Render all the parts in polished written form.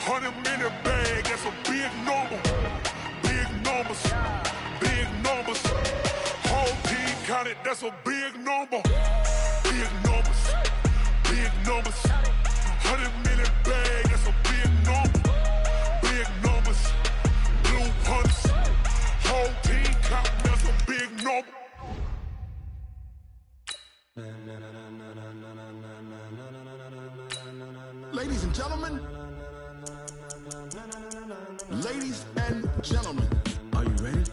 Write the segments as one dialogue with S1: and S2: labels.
S1: 100-minute bag, that's a big number. Big numbers, big numbers. Whole team counted, that's a big number. Big numbers, big numbers. 100-minute bag, that's a big number. Big numbers, blue punts. Whole team counting, that's a big number.
S2: Ladies and gentlemen, ladies and gentlemen, are you ready?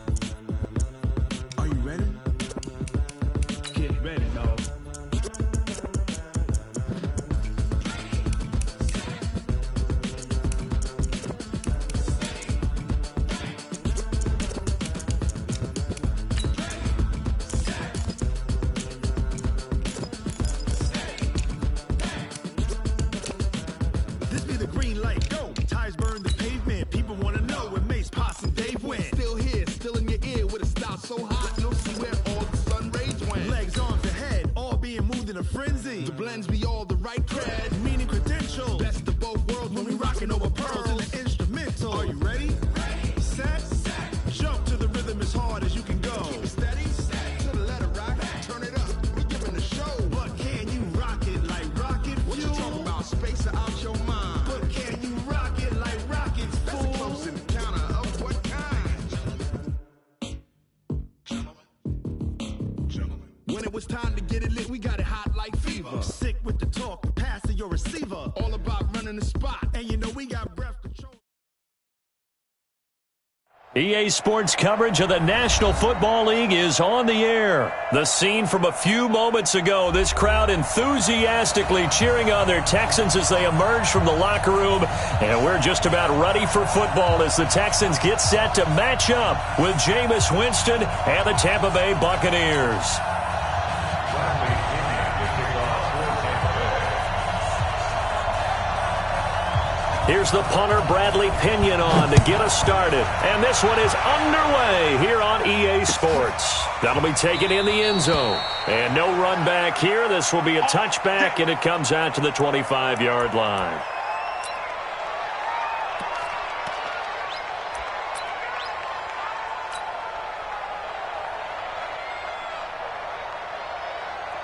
S2: Are you ready? Get ready, dog. This be the green light, go. Tires burn the pavement. People wanna know when Mace, Potts, and Dave went. Still here, still in your ear with a style so hot, you'll see where all the sun rays went. Legs, arms, ahead, all being moved in a frenzy. The blends be all the right cred, meaning credentials. Best of both worlds when we rockin' over pearls in the instrumental. Are you ready? Ready. Set. Jump to the rhythm as hard as you can go. Steady. To the letter, right? Turn it up. We giving the show. But can you rock it like rocket fuel? What you talking about? Space out your mind. But can you rock it like rockets, fool? That's a close encounter of what kind? Gentlemen. When it was time to get it lit, we got it hot like fever. Sick with the talk, pass to your receiver. All about running the spot, and you know we got breath control.
S3: EA Sports coverage of the National Football League is on the air. The scene from a few moments ago, this crowd enthusiastically cheering on their Texans as they emerge from the locker room. And we're just about ready for football as the Texans get set to match up with Jameis Winston and the Tampa Bay Buccaneers. Here's the punter, Bradley Pinion, on to get us started. And this one is underway here on EA Sports. That'll be taken in the end zone. And no run back here. This will be a touchback, and it comes out to the 25-yard line.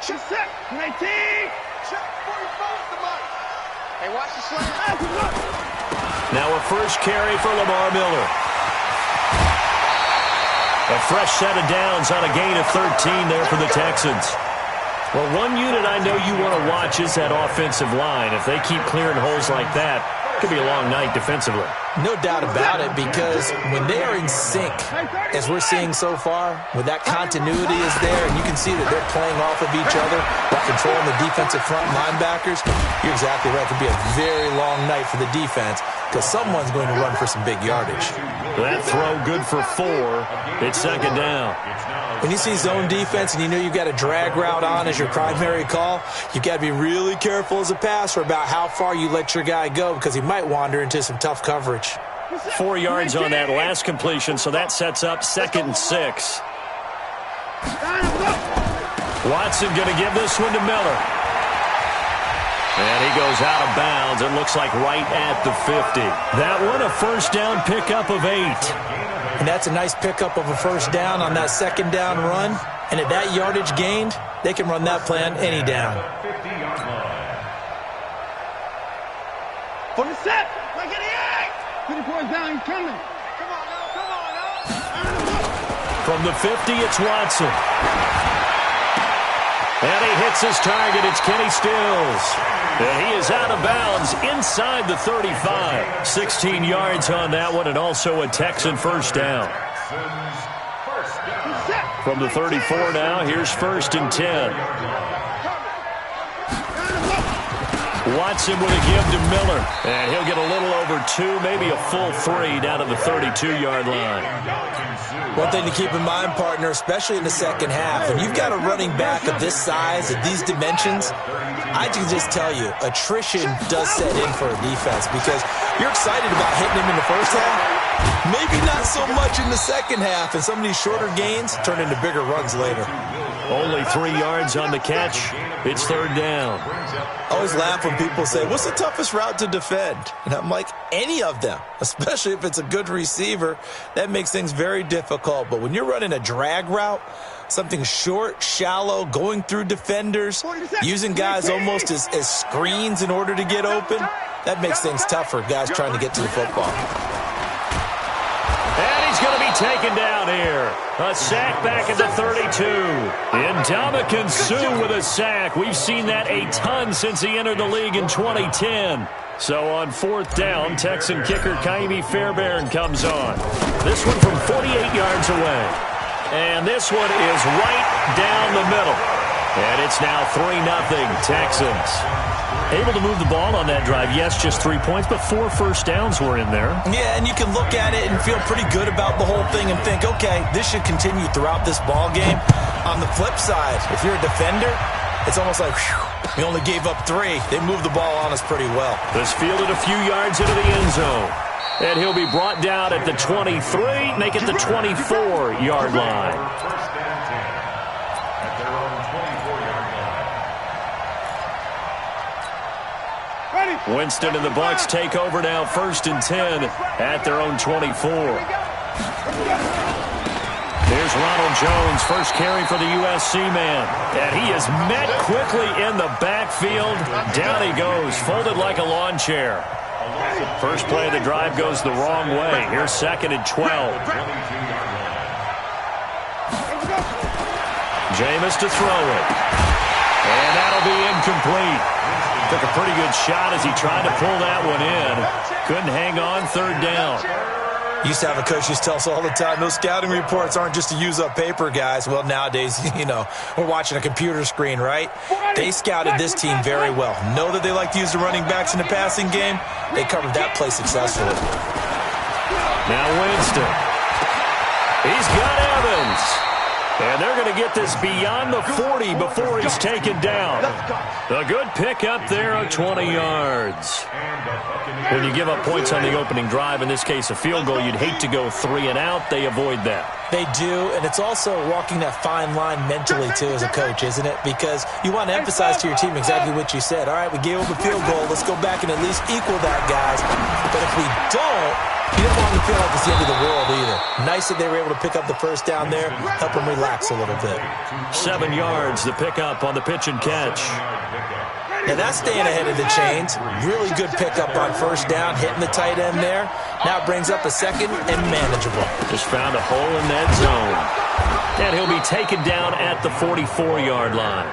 S2: Check set, 19. Check 45 the mark. Hey, watch the slant.
S3: Now a first carry for Lamar Miller. A fresh set of downs on a gain of 13 there for the Texans. Well, one unit I know you want to watch is that offensive line. If they keep clearing holes like that, it could be a long night defensively.
S4: No doubt about it, because when they are in sync, as we're seeing so far, when that continuity is there and you can see that they're playing off of each other while controlling the defensive front linebackers, you're exactly right. It could be a very long night for the defense because someone's going to run for some big yardage.
S3: That throw good for 4. It's second down.
S4: When you see zone defense and you know you've got a drag route on as your primary call, you've got to be really careful as a passer about how far you let your guy go because he might wander into some tough coverage.
S3: 4 yards on that last completion, so that sets up 2nd and 6. Watson going to give this one to Miller. And he goes out of bounds. It looks like right at the 50. That one a first down pickup of 8.
S4: And that's a nice pickup of a first down on that second down run. And at that yardage gained, they can run that play on any down.
S2: For the set, look at the egg. 24 down, he's coming. Come on now, come on now.
S3: From the 50, it's Watson. And he hits his target. It's Kenny Stills. And he is out of bounds inside the 35. 16 yards on that one, and also a Texan first down. From the 34 now, here's 1st and 10. Watson with a give to Miller. And he'll get a little over 2, maybe a full 3 down to the 32-yard line.
S4: One thing to keep in mind, partner, especially in the second half, when you've got a running back of this size, of these dimensions, I can just tell you, attrition does set in for a defense because you're excited about hitting him in the first half. Maybe not so much in the second half, and some of these shorter gains turn into bigger runs later.
S3: Only 3 yards on the catch. It's third down.
S4: I always laugh when people say, what's the toughest route to defend? And I'm like, any of them, especially if it's a good receiver. That makes things very difficult. But when you're running a drag route, something short, shallow, going through defenders, using guys almost as screens in order to get open, that makes things tough for guys trying to get to the football.
S3: And he's going to be taken down here. A sack back at the 32. Ndamukong Suh with a sack. We've seen that a ton since he entered the league in 2010. So on fourth down, Texan kicker Kaimi Fairbairn comes on. This one from 48 yards away. And this one is right down the middle. And it's now 3-0 Texans. Able to move the ball on that drive. Yes, just 3 points, but 4 first downs were in there. Yeah, and you can look at it and feel pretty good about the whole thing and think, okay, this should continue throughout this ball game. On the flip side, if you're a defender, it's almost like, whew, we only gave up 3. They moved the ball on us pretty well. This fielded a few yards into the end zone. And he'll be brought down at the 23, make it the 24-yard line. Winston and the Bucs take over now, 1st and 10 at their own 24. There's Ronald Jones, first carry for the USC man. And he is met quickly in the backfield. Down he goes, folded like a lawn chair. First play of the drive goes the wrong way. Here's 2nd and 12. Jameis to throw it. And that'll be incomplete. Took a pretty good shot as he tried to pull that one in. Couldn't hang on, 3rd down. Used to have a coach used to tell us all the time, those scouting reports aren't just to use up paper, guys. Well, nowadays, you know, we're watching a computer screen, right? They scouted this team very well. Know that they like to use the running backs in the passing game. They covered that play successfully. Now Winston. He's got Evans. And they're going to get this beyond the 40 before he's taken down. A good pickup there of 20 yards. When you give up points on the opening drive, in this case a field goal, you'd hate to go 3 and out. They avoid that. They do, and it's also walking that fine line mentally, too, as a coach, isn't it? Because you want to emphasize to your team exactly what you said. All right, we gave up a field goal. Let's go back and at least equal that, guys. But if we don't, you don't want them to feel like it's the end of the world either. Nice that they were able to pick up the first down there, help them relax a little bit. 7 yards, the pickup on the pitch and catch. Now that's staying ahead of the chains. Really good pickup on first down, hitting the tight end there. Now it brings up a 2nd and manageable. Just found a hole in that zone. And he'll be taken down at the 44-yard line.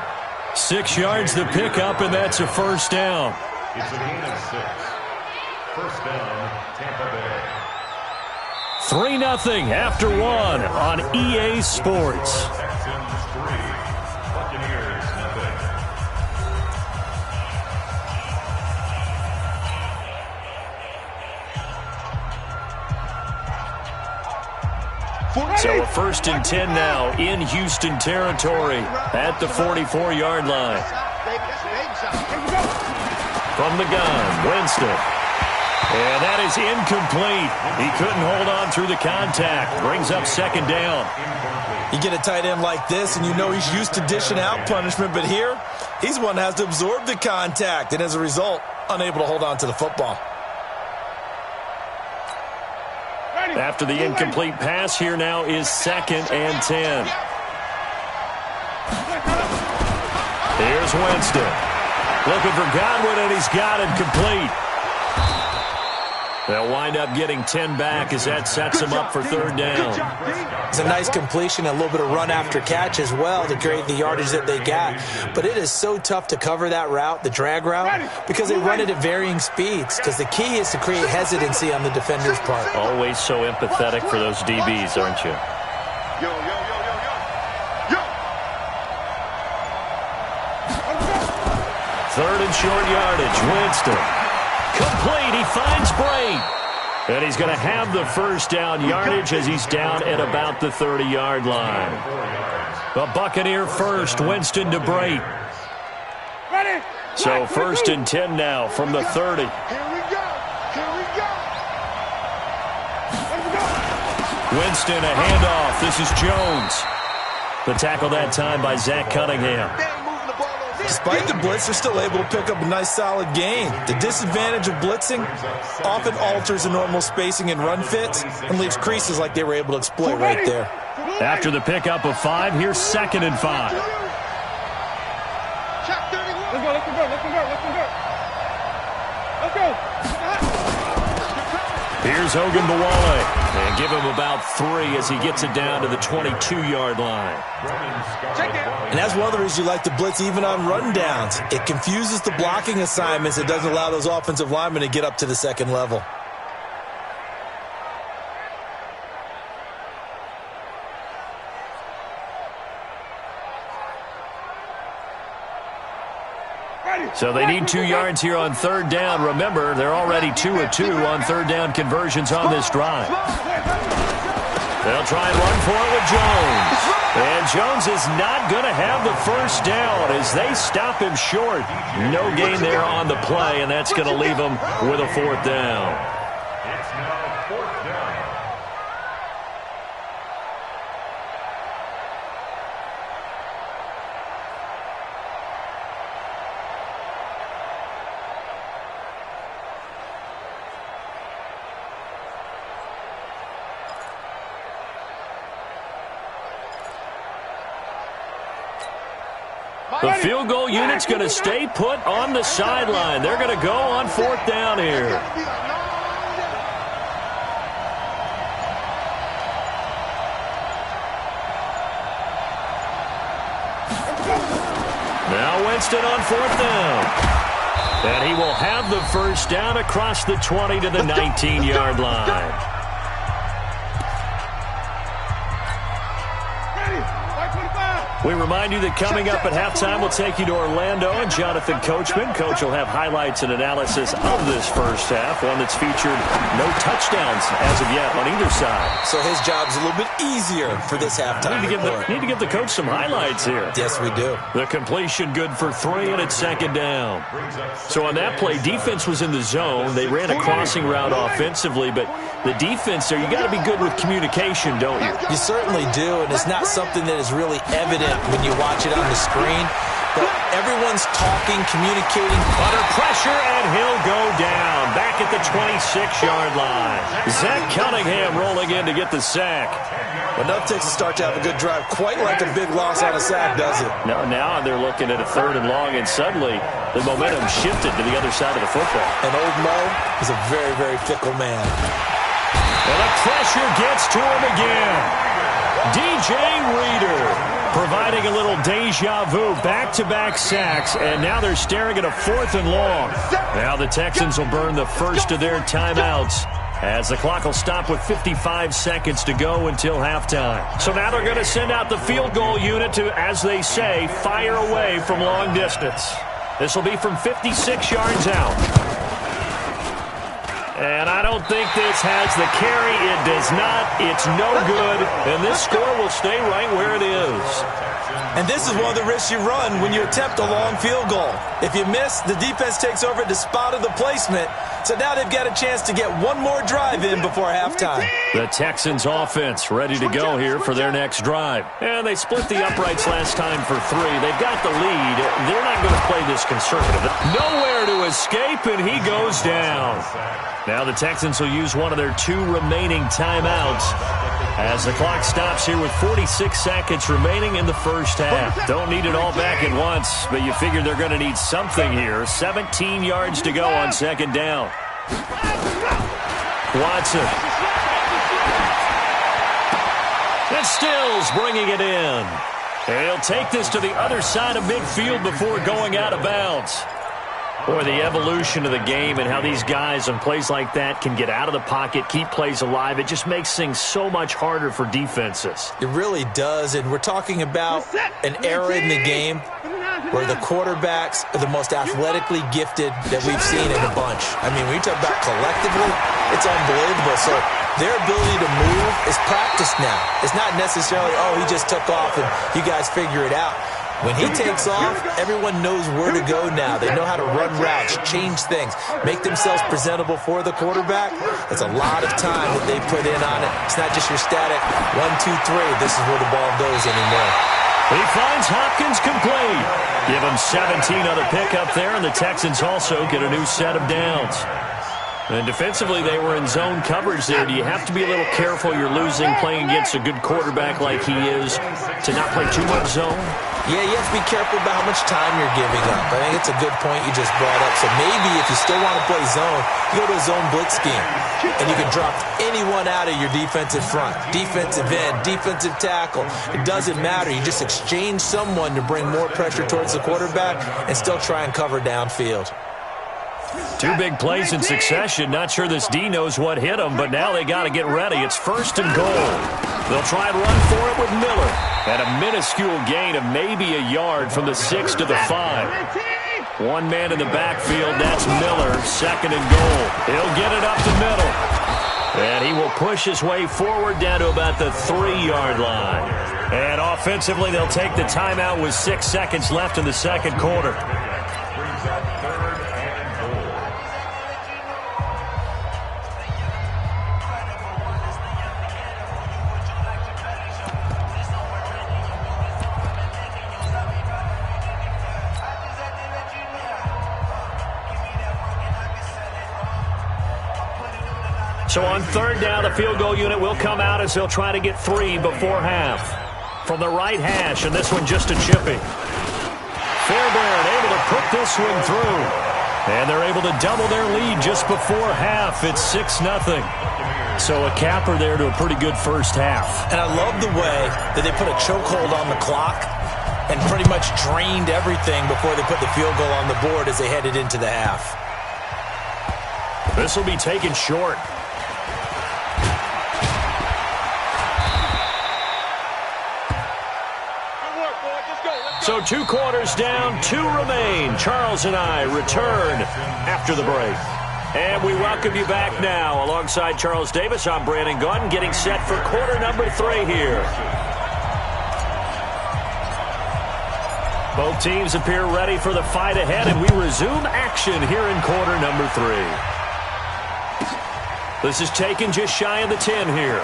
S3: 6 yards the pickup, and that's a first down.
S5: It's a gain of 6. First down, Tampa Bay.
S3: 3-0 after 1 on EA Sports.
S5: Texans 3, Buccaneers nothing.
S3: So a 1st and 10 now in Houston territory at the 44-yard line. From the gun, Winston. And that is incomplete. He couldn't hold on through the contact. Brings up 2nd down. You get a tight end like this, and you know he's used to dishing out punishment, but here, he's one that has to absorb the contact, and as a result, unable to hold on to the football. After the incomplete pass, here now is 2nd and 10. Here's Winston. Looking for Godwin, and he's got it complete. They'll wind up getting 10 back as that sets them up for 3rd down. It's a nice completion, a little bit of run after catch as well to create the yardage that they got. But it is so tough to cover that route, the drag route, because they run it at varying speeds. Because the key is to create hesitancy on the defender's part. Always so empathetic for those DBs, aren't you?
S1: Yo, yo, yo, yo, yo. Yo.
S3: 3rd and short yardage, Winston. Complete, he finds Bray. And he's going to have the first down yardage as he's down at about the 30-yard line. The Buccaneer first, Winston to Bray. So 1st and 10 now from the 30.
S2: Here we go. Here we go. Let's go.
S3: Winston, a handoff. This is Jones. The tackle that time by Zach Cunningham.
S4: Despite the blitz, they're still able to pick up a nice, solid gain. The disadvantage of blitzing often alters the normal spacing and run fits and leaves creases like they were able to exploit right there.
S3: After the pickup of 5, here's 2nd and 5.
S2: Let's go, let's convert, let's convert, let's convert. Let's go.
S3: Here's Hogan Bawale. And give him about 3 as he gets it down to the 22-yard line.
S4: And that's one of the reasons you like to blitz even on run downs. It confuses the blocking assignments. It doesn't allow those offensive linemen to get up to the second level.
S3: So they need 2 yards here on 3rd down. Remember, they're already 2 of 2 on 3rd down conversions on this drive. They'll try and run for it with Jones. And Jones is not going to have the 1st down as they stop him short. No gain there on the play, and that's going to leave him with a 4th down.
S5: It's now 4th down.
S3: The field goal unit's going to stay put on the sideline. They're going to go on 4th down here. Now Winston on 4th down. And he will have the 1st down across the 20 to the 19-yard line. We remind you that coming up at halftime, we'll take you to Orlando and Jonathan Coachman. Coach will have highlights and analysis of this first half, one that's featured no touchdowns as of yet on either side.
S4: So his job's a little bit easier for this halftime.
S3: Need to give the coach some highlights here.
S4: Yes, we do.
S3: The completion good for 3, and it's 2nd down. So on that play, defense was in the zone. They ran a crossing route offensively, but the defense there, you got to be good with communication, don't you?
S4: You certainly do, and it's not something that is really evident when you watch it on the screen. But everyone's talking, communicating.
S3: Under pressure, and he'll go down. Back at the 26-yard line. Zach Cunningham rolling in to get the sack.
S4: But enough takes a start to have a good drive. Quite like a big loss on a sack, does it?
S3: No, now they're looking at a 3rd and long, and suddenly the momentum shifted to the other side of the football.
S4: And old Mo is a very, very fickle man.
S3: And the pressure gets to him again. DJ Reader providing a little deja vu, back-to-back sacks, and now they're staring at a 4th and long. Now the Texans will burn the first of their timeouts as the clock will stop with 55 seconds to go until halftime. So now they're going to send out the field goal unit to, as they say, fire away from long distance. This will be from 56 yards out. And I don't think this has the carry. It does not. It's no good. And this score will stay right where it is.
S4: And this is one of the risks you run when you attempt a long field goal. If you miss, the defense takes over at the spot of the placement. So now they've got a chance to get one more drive in before halftime.
S3: The Texans offense ready to go here for their next drive. And they split the uprights last time for 3. They've got the lead. They're not going to play this conservative. Nowhere to escape, and he goes down. Now the Texans will use one of their 2 remaining timeouts as the clock stops here with 46 seconds remaining in the first half. Don't need it all back at once, but you figure they're going to need something here. 17 yards to go on 2nd down. Watson. And Stills bringing it in. And he'll take this to the other side of midfield before going out of bounds. Boy, the evolution of the game and how these guys on plays like that can get out of the pocket, keep plays alive, it just makes things so much harder for defenses.
S4: It really does, and we're talking about an era in the game where the quarterbacks are the most athletically gifted that we've seen in a bunch. I mean, when you talk about collectively, it's unbelievable. So their ability to move is practiced now. It's not necessarily, oh, he just took off and you guys figure it out. When he takes off, everyone knows where to go now. They know how to run routes, change things, make themselves presentable for the quarterback. It's a lot of time that they put in on it. It's not just your static 1, 2, 3. This is where the ball goes anymore.
S3: He finds Hopkins complete. Give him 17 on the pickup there, and the Texans also get a new set of downs. And defensively, they were in zone coverage there. Do you have to be a little careful? You're losing playing against a good quarterback like he is to not play too much zone?
S4: Yeah, you have to be careful about how much time you're giving up. I think it's a good point you just brought up. So maybe if you still want to play zone, you go to a zone blitz scheme. And you can drop anyone out of your defensive front. Defensive end, defensive tackle. It doesn't matter. You just exchange someone to bring more pressure towards the quarterback and still try and cover downfield.
S3: 2 big plays in succession. Not sure this D knows what hit him, but now they got to get ready. It's 1st and goal. They'll try and run for it with Miller. At a minuscule gain of maybe a yard from the 6 to the 5. One man in the backfield, that's Miller. 2nd and goal. He'll get it up the middle. And he will push his way forward down to about the 3-yard line. And offensively, they'll take the timeout with 6 seconds left in the 2nd quarter. So on 3rd down, the field goal unit will come out as they'll try to get 3 before half. From the right hash, and this one just a chipping. Fairbairn able to put this one through. And they're able to double their lead just before half. It's 6-0. So a capper there to a pretty good first half.
S4: And I love the way that they put a chokehold on the clock and pretty much drained everything before they put the field goal on the board as they headed into the half.
S3: This will be taken short. So 2 quarters down, 2 remain. Charles and I return after the break. And we welcome you back now. Alongside Charles Davis, I'm Brandon Gaudin, getting set for quarter number 3 here. Both teams appear ready for the fight ahead, and we resume action here in quarter number 3. This is taken just shy of the 10 here.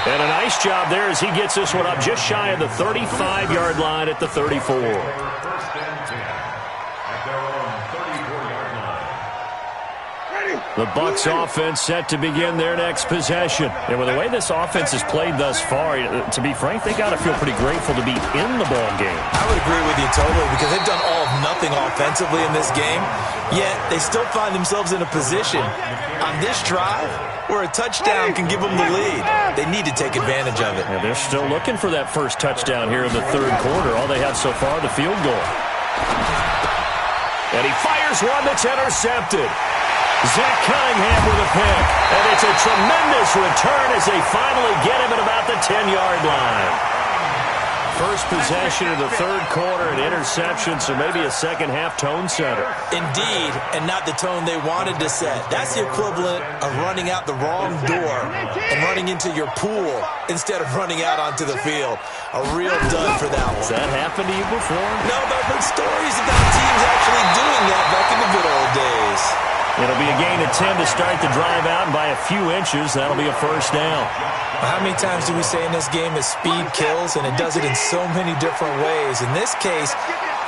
S3: And a nice job there as he gets this one up just shy of the 35-yard line at the 34. The Bucs offense set to begin their next possession. And with the way this offense has played thus far, to be frank, they got to feel pretty grateful to be in the ball game.
S4: I would agree with you totally because they've done all of nothing offensively in this game, yet they still find themselves in a position on this drive where a touchdown can give them the lead. They need to take advantage of it.
S3: Yeah, they're still looking for that first touchdown here in the 3rd quarter. All they have so far, the field goal. And he fires one that's intercepted. Zach Cunningham with a pick. And it's a tremendous return as they finally get him at about the 10-yard line. First possession of the 3rd quarter, an interception, so maybe a second-half tone setter.
S4: Indeed, and not the tone they wanted to set. That's the equivalent of running out the wrong door and running into your pool instead of running out onto the field. A real dud for that one.
S3: Has that happened to you before?
S4: No, but I've heard stories about teams actually doing that back in the good old days.
S3: It'll be a gain of 10 to start the drive out, and by a few inches, that'll be a first down.
S4: How many times do we say in this game that speed kills, and it does it in so many different ways? In this case,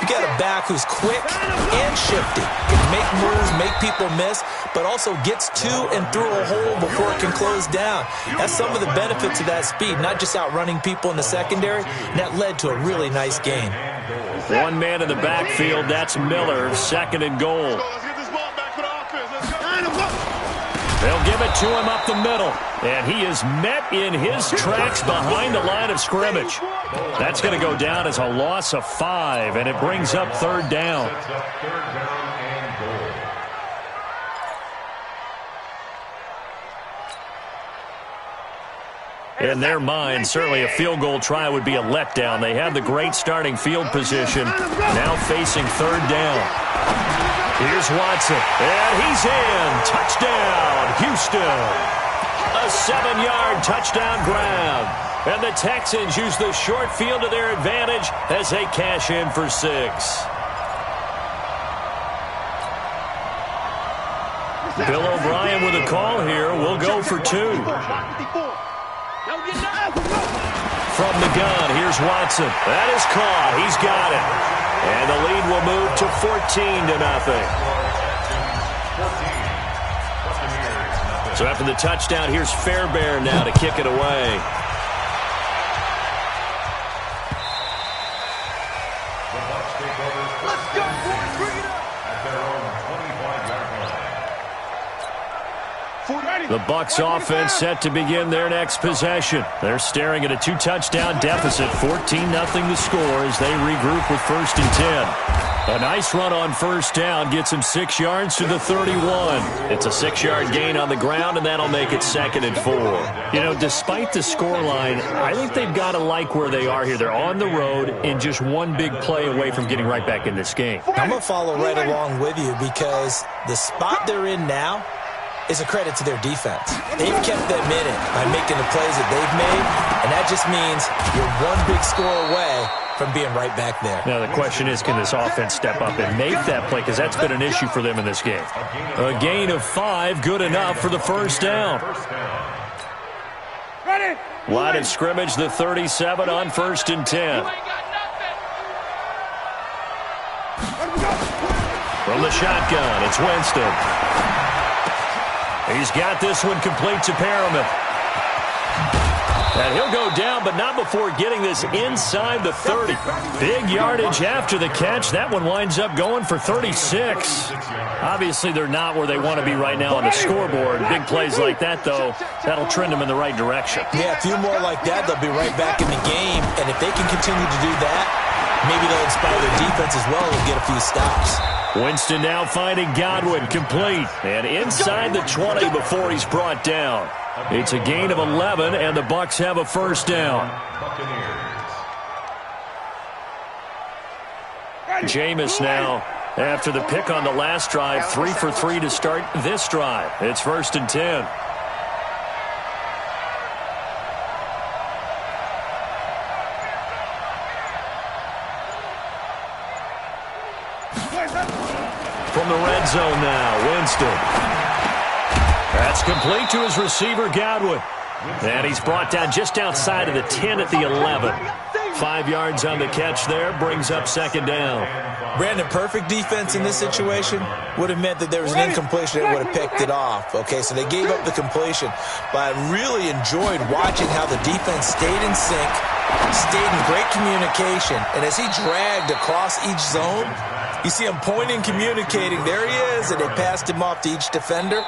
S4: you got a back who's quick and shifty. Can make moves, make people miss, but also gets to and through a hole before it can close down. That's some of the benefits of that speed, not just outrunning people in the secondary, and that led to a really nice gain.
S3: One man in the backfield, that's Miller, 2nd and goal. They'll give it to him up the middle. And he is met in his tracks behind the line of scrimmage. That's going to go down as a loss of 5, and it brings up 3rd down. In their mind, certainly a field goal try would be a letdown. They had the great starting field position, now facing 3rd down. Here's Watson, and he's in. Touchdown, Houston. A 7-yard touchdown grab. And the Texans use the short field to their advantage as they cash in for 6. Bill O'Brien with a call here. We'll go for 2. From the gun, here's Watson. That is caught. He's got it. And the lead will move to 14-0. So after the touchdown, here's Fairbairn now to kick it away.
S2: Let's go, boys. Bring it up.
S5: At their own 25-yard line.
S3: The Bucs offense set to begin their next possession. They're staring at a 2-touchdown deficit, 14-0 the score as they regroup with 1st and 10. A nice run on 1st down gets him 6 yards to the 31. It's a 6-yard gain on the ground, and that'll make it 2nd and 4.
S6: You know, despite the scoreline, I think they've got to like where they are here. They're on the road and just one big play away from getting right back in this game.
S4: I'm going to follow right along with you because the spot they're in now is a credit to their defense. They've kept them in it by making the plays that they've made, and that just means you're one big score away from being right back there.
S6: Now, the question is, can this offense step up and make that play? Because that's been an issue for them in this game.
S3: A gain of 5, good enough for the 1st down. Line of scrimmage, the 37 on 1st and 10. From the shotgun, it's Winston. He's got this one complete to Perriman. And he'll go down, but not before getting this inside the 30. Big yardage after the catch. That one winds up going for 36.
S6: Obviously, they're not where they want to be right now on the scoreboard. Big plays like that, though, that'll trend them in the right direction.
S4: Yeah, a few more like that, they'll be right back in the game. And if they can continue to do that, maybe they'll inspire their defense as well and get a few stops.
S3: Winston now finding Godwin complete. And inside the 20 before he's brought down. It's a gain of 11, and the Bucs have a 1st down. Jameis now, after the pick on the last drive, 3 for 3 to start this drive. It's 1st and 10. From the red zone now, Winston. That's complete to his receiver, Godwin. And he's brought down just outside of the 10 at the 11. 5 yards on the catch there, brings up 2nd down.
S4: Brandon, perfect defense in this situation would have meant that there was an incompletion that would have picked it off. Okay, so they gave up the completion. But I really enjoyed watching how the defense stayed in sync, stayed in great communication. And as he dragged across each zone, you see him pointing, communicating. There he is, and they passed him off to each defender.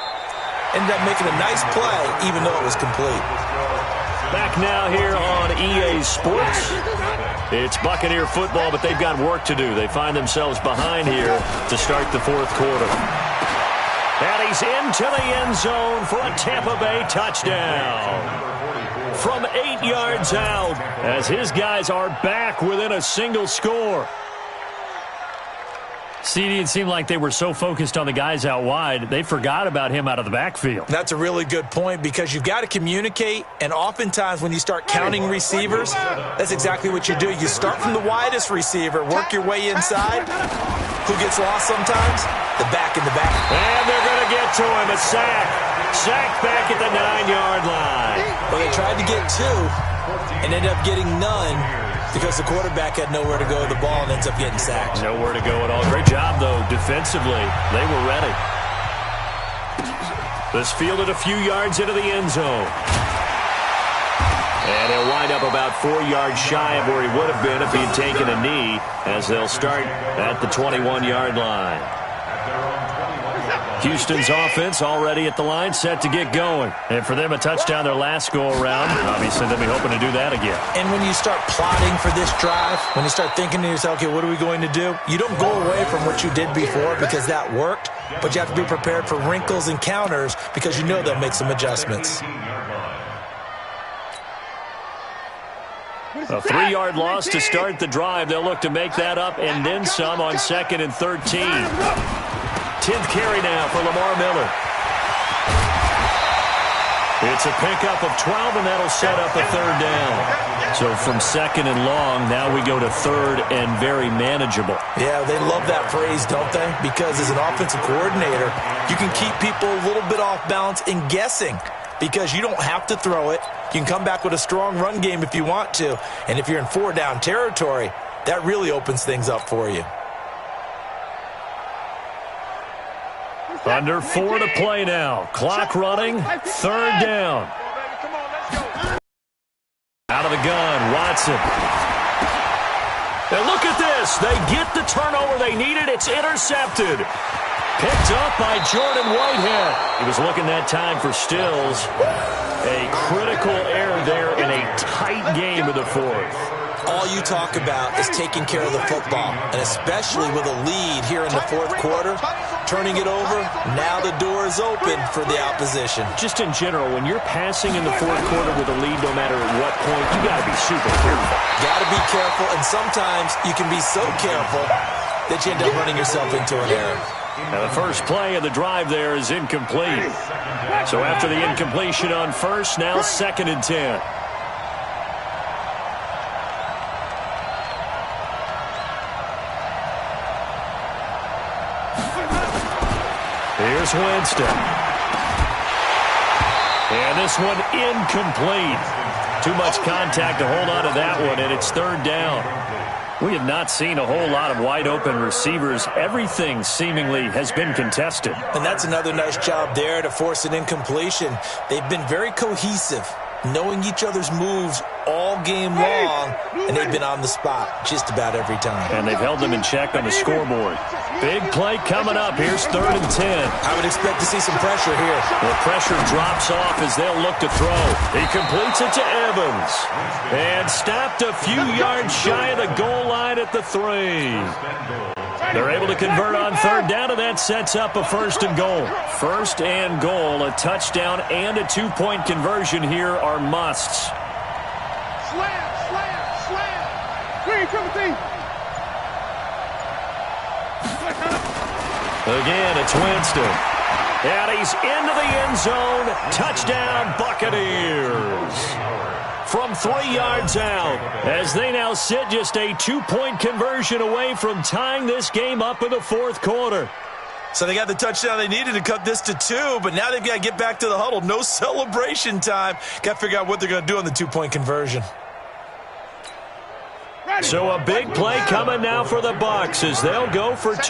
S4: Ended up making a nice play, even though it was complete.
S3: Back now here on EA Sports. It's Buccaneer football, but they've got work to do. They find themselves behind here to start the 4th quarter. And he's into the end zone for a Tampa Bay touchdown. From 8 yards out, as his guys are back within a single score.
S6: CD, it seemed like they were so focused on the guys out wide, they forgot about him out of the backfield.
S4: That's a really good point because you've got to communicate, and oftentimes when you start counting receivers, that's exactly what you do. You start from the widest receiver, work your way inside. Who gets lost sometimes? The back in the back.
S3: And they're going to get to him, a sack. Sack back at the 9-yard line.
S4: Well, they tried to get 2 and ended up getting none. Because the quarterback had nowhere to go with the ball and ends up getting sacked.
S3: Nowhere to go at all. Great job, though, defensively. They were ready. This fielded a few yards into the end zone. And he'll wind up about 4 yards shy of where he would have been if he had taken a knee, as they'll start at the 21-yard line. Houston's offense already at the line, set to get going. And for them, a touchdown their last go-around. Obviously, they'll be hoping to do that again.
S4: And when you start plotting for this drive, when you start thinking to yourself, okay, what are we going to do? You don't go away from what you did before because that worked, but you have to be prepared for wrinkles and counters because you know they'll make some adjustments.
S3: A 3-yard loss to start the drive. They'll look to make that up and then some on 2nd and 13. 10th carry now for Lamar Miller. It's a pickup of 12, and that'll set up a third down. So from second and long, now we go to third and very manageable.
S4: Yeah, they love that phrase, don't they? Because as an offensive coordinator, you can keep people a little bit off balance and guessing because you don't have to throw it. You can come back with a strong run game if you want to. And if you're in four-down territory, that really opens things up for you.
S3: Under 4 to play now. Clock running. Third down. Out of the gun, Watson. And look at this. They get the turnover they needed. It's intercepted. Picked up by Jordan Whitehead. He was looking that time for Stills. A critical error there in a tight game of the fourth.
S4: All you talk about is taking care of the football, and especially with a lead here in the fourth quarter, turning it over, now the door is open for the opposition.
S3: Just in general, when you're passing in the fourth quarter with a lead, no matter at what point, you got to be super careful.
S4: Got to be careful, and sometimes you can be so careful that you end up running yourself into an error.
S3: Now the first play of the drive there is incomplete. So after the incompletion on first, now second and 10. Here's Winston. And this one incomplete. Too much contact to hold on to that one, and it's third down. We have not seen a whole lot of wide-open receivers. Everything seemingly has been contested.
S4: And that's another nice job there to force an incompletion. They've been very cohesive, knowing each other's moves all game long, and they've been on the spot just about every time.
S3: And they've held them in check on the scoreboard. Big play coming up. Here's third and 10.
S4: I would expect to see some pressure here.
S3: The pressure drops off as they'll look to throw. He completes it to Evans. And stopped a few yards shy of the goal line at the 3. They're able to convert on third down, and that sets up a first and goal. First and goal, a touchdown and a two-point conversion here are musts.
S2: Slam, slam, slam. Green, Timothy.
S3: Again, it's Winston. And he's into the end zone. Touchdown, Buccaneers. From 3 yards out, as they now sit just a two-point conversion away from tying this game up in the fourth quarter.
S4: So they got the touchdown they needed to cut this to 2, but now they've got to get back to the huddle. No celebration time. Got to figure out what they're going to do on the two-point conversion.
S3: So a big play coming now for the Bucs as they'll go for 2.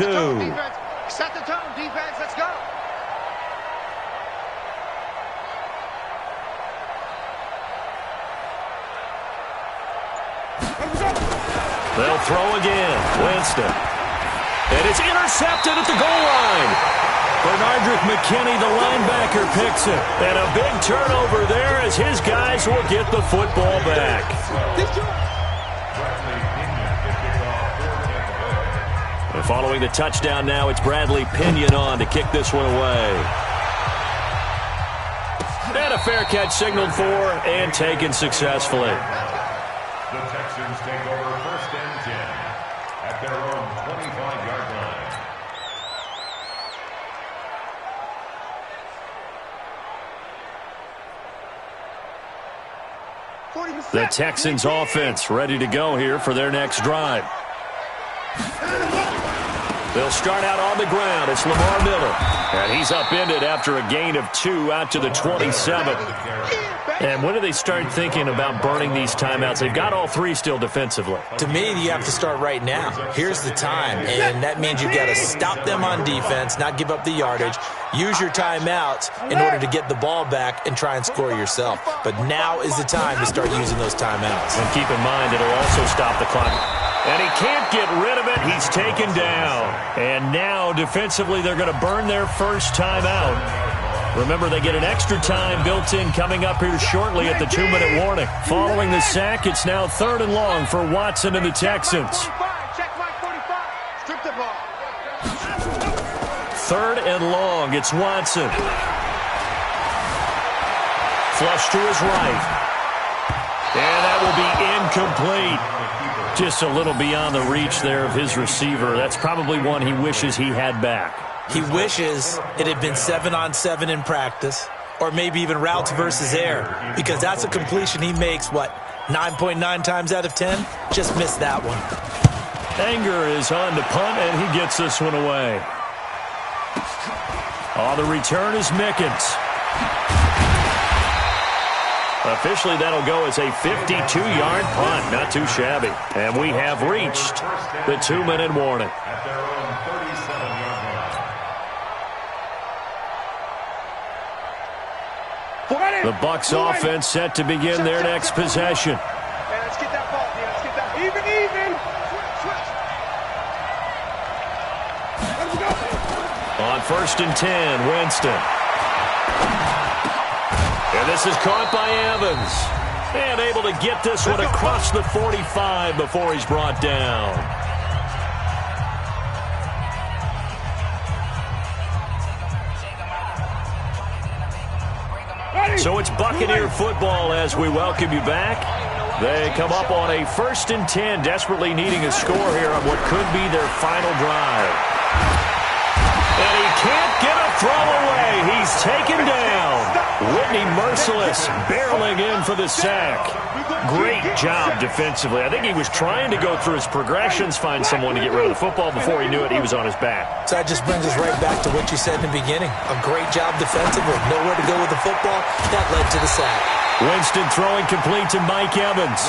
S2: Set the tone, defense. Let's go.
S3: They'll throw again. Winston. And it's intercepted at the goal line. Bernardrick McKinney, the linebacker, picks it. And a big turnover there as his guys will get the football back. And following the touchdown now, it's Bradley Pinion on to kick this one away. And a fair catch signaled for and taken successfully.
S5: The Texans take over first and 10 at their own 25-yard line.
S3: The Texans offense ready to go here for their next drive. They'll start out on the ground. It's Lamar Miller. And he's upended after a gain of 2 out to the 27. And when do they start thinking about burning these timeouts? They've got all 3 still defensively.
S4: To me, you have to start right now. Here's the time, and that means you've got to stop them on defense, not give up the yardage, use your timeouts in order to get the ball back and try and score yourself. But now is the time to start using those timeouts.
S3: And keep in mind, it'll also stop the clock. And he can't get rid of it. He's taken down. And now, defensively, they're going to burn their first timeout. Remember, they get an extra time built in coming up here shortly at the 2-minute warning. Following the sack, it's now third and long for Watson and the Texans. Third and long, it's Watson. Flush to his right. And that will be incomplete. Just a little beyond the reach there of his receiver. That's probably one he wishes he had back.
S4: He wishes it had been 7-on-7 in practice, or maybe even routes versus air, because that's a completion he makes, 9.9 times out of 10? Just missed that one.
S3: Anger is on to punt, and he gets this one away. On the return is Mickens. Officially, that'll go as a 52-yard punt. Not too shabby. And we have reached the 2-minute warning.
S5: At their own 37-yard line.
S3: The Bucs offense set to begin their next possession.
S7: Let's get that ball. Let's get that even. Let's go.
S3: On 1st and 10, Winston. And this is caught by Evans. And able to get this one across the 45 before he's brought down. So it's Buccaneer football as we welcome you back. They come up on a 1st and 10, desperately needing a score here on what could be their final drive. And he can't get a throw away. He's taken down. Whitney Merciless barreling in for the sack. Great job defensively. I think he was trying to go through his progressions, find someone to get rid of the football. Before he knew it, he was on his back.
S4: So that just brings us right back to what you said in the beginning. A great job defensively. Nowhere to go with the football. That led to the sack.
S3: Winston throwing complete to Mike Evans.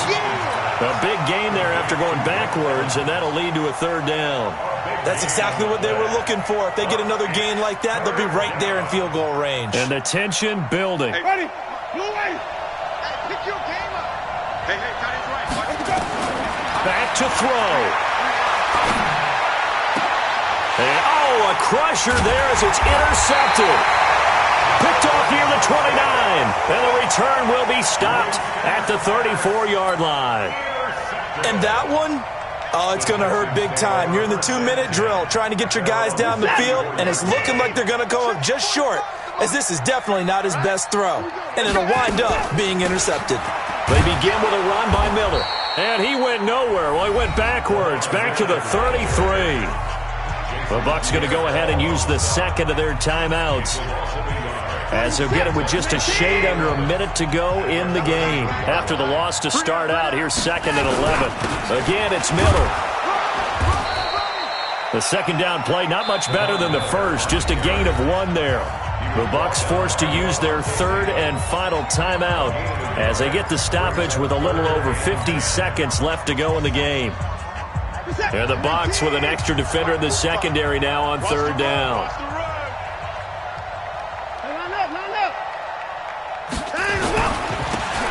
S3: A big gain there after going backwards, and that'll lead to a 3rd down.
S4: That's exactly what they were looking for. If they get another gain like that, they'll be right there in field goal range.
S3: And the tension building.
S7: Hey, ready? Blue way. Hey, pick your game up. Hey, got his right. Let's go.
S3: Back to throw. And, a crusher there as it's intercepted. Picked off near the 29. And the return will be stopped at the 34-yard line.
S4: And that one? Oh, it's going to hurt big time. You're in the 2-minute drill trying to get your guys down the field, and it's looking like they're going to go up just short, as this is definitely not his best throw. And it'll wind up being intercepted.
S3: They begin with a run by Miller. And he went nowhere. Well, he went backwards, back to the 33. The Bucs going to go ahead and use the second of their timeouts, as they'll get it with just a shade under a minute to go in the game. After the loss to start out, here's 2nd and 11. Again, it's Miller. The second down play, not much better than the first, just a gain of 1 there. The Bucs forced to use their 3rd and final timeout as they get the stoppage with a little over 50 seconds left to go in the game. And the Bucs with an extra defender in the secondary now on 3rd down.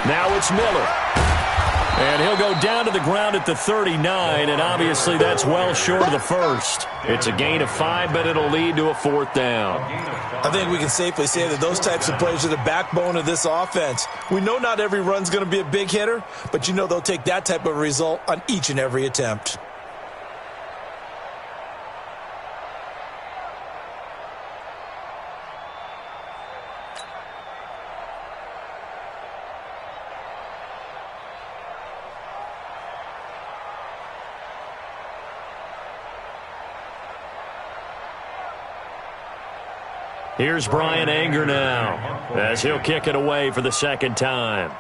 S3: Now it's Miller. And he'll go down to the ground at the 39, and obviously that's well short of the first. It's a gain of 5, but it'll lead to a 4th down.
S4: I think we can safely say that those types of plays are the backbone of this offense. We know not every run's going to be a big hitter, but you know they'll take that type of result on each and every attempt.
S3: Here's Brian Anger now, as he'll kick it away for the 2nd time.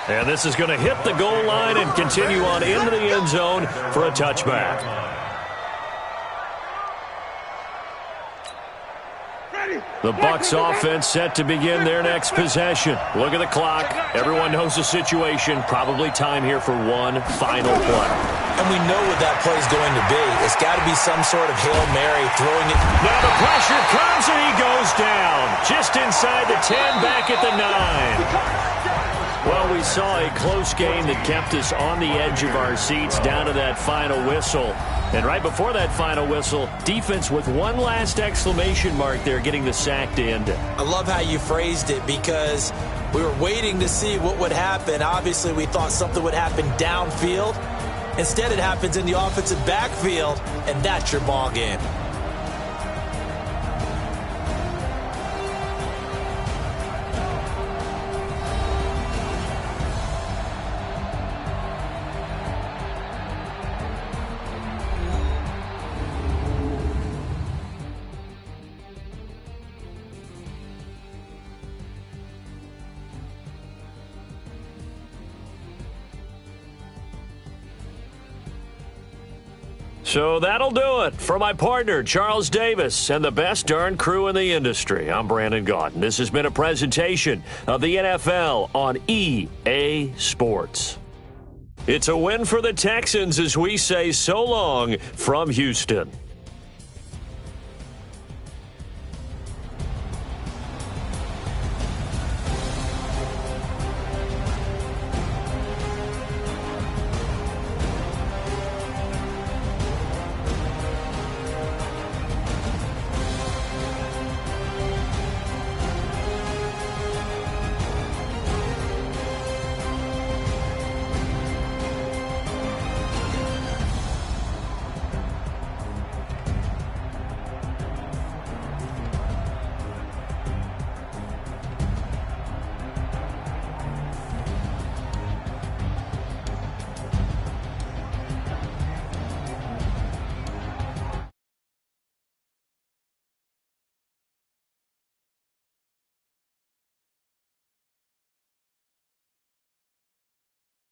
S3: And this is going to hit the goal line and continue on into the end zone for a touchback. The Bucs offense set to begin their next possession. Look at the clock. Everyone knows the situation. Probably time here for one final play.
S4: And we know what that play is going to be. It's got to be some sort of Hail Mary throwing it.
S3: Now the pressure comes and he goes down. Just inside the 10, back at the 9. Well, we saw a close game that kept us on the edge of our seats down to that final whistle. And right before that final whistle, defense with one last exclamation mark there, getting the sack to end it.
S4: I love how you phrased it, because we were waiting to see what would happen. Obviously, we thought something would happen downfield. Instead, it happens in the offensive backfield, and that's your ball game.
S3: So that'll do it. For my partner, Charles Davis, and the best darn crew in the industry, I'm Brandon Gaudin. This has been a presentation of the NFL on EA Sports. It's a win for the Texans as we say so long from Houston.